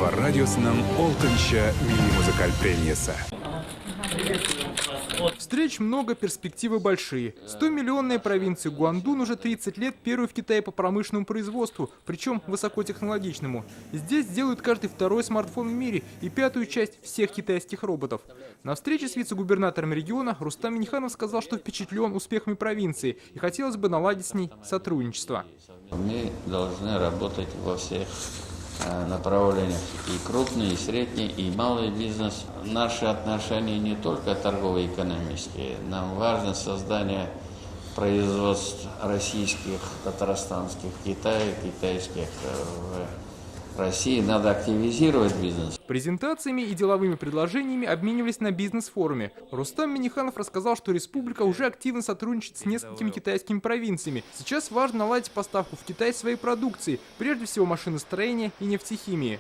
var радиосынан Олтанча милли музыкаль премиясы. Встреч много, перспективы большие. 100-миллионная провинция Гуандун уже 30 лет первой в Китае по промышленному производству, причем высокотехнологичному. Здесь делают каждый второй смартфон в мире и пятую часть всех китайских роботов. На встрече с вице-губернатором региона Рустам Минниханов сказал, что впечатлен успехами провинции и хотелось бы наладить с ней сотрудничество. Мы должны работать во всех направлениях, и крупный, и средний, и малый бизнес. Наши отношения не только торгово-экономические. Нам важно создание производств российских, татарстанских, китайских в России. Надо активизировать бизнес. Презентациями и деловыми предложениями обменивались на бизнес-форуме. Рустам Минниханов рассказал, что республика уже активно сотрудничает с несколькими китайскими провинциями. Сейчас важно наладить поставку в Китай своей продукции, прежде всего машиностроения и нефтехимии.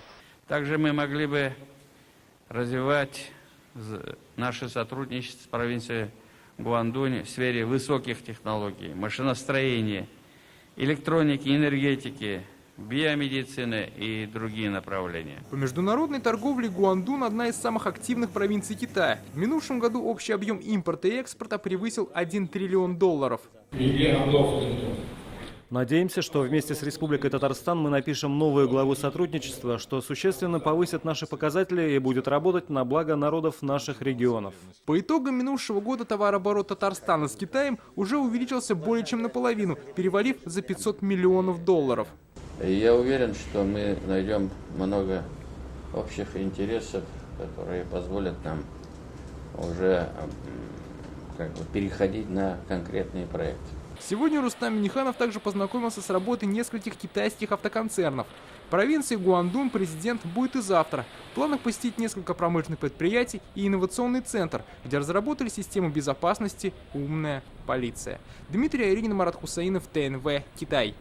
Также мы могли бы развивать наше сотрудничество с провинцией Гуандунь в сфере высоких технологий, машиностроения, электроники, энергетики, биомедицины и другие направления. По международной торговле Гуандун одна из самых активных провинций Китая. В минувшем году общий объем импорта и экспорта превысил $1 триллион. Надеемся, что вместе с Республикой Татарстан мы напишем новую главу сотрудничества, что существенно повысит наши показатели и будет работать на благо народов наших регионов. По итогам минувшего года товарооборот Татарстана с Китаем уже увеличился более чем наполовину, перевалив за $500 миллионов. Я уверен, что мы найдем много общих интересов, которые позволят нам уже переходить на конкретные проекты. Сегодня Рустам Минниханов также познакомился с работой нескольких китайских автоконцернов. В провинции Гуандун президент будет и завтра. В планах посетить несколько промышленных предприятий и инновационный центр, где разработали систему безопасности «Умная полиция». Дмитрий Аверин, Марат Хусаинов, ТНВ, Китай.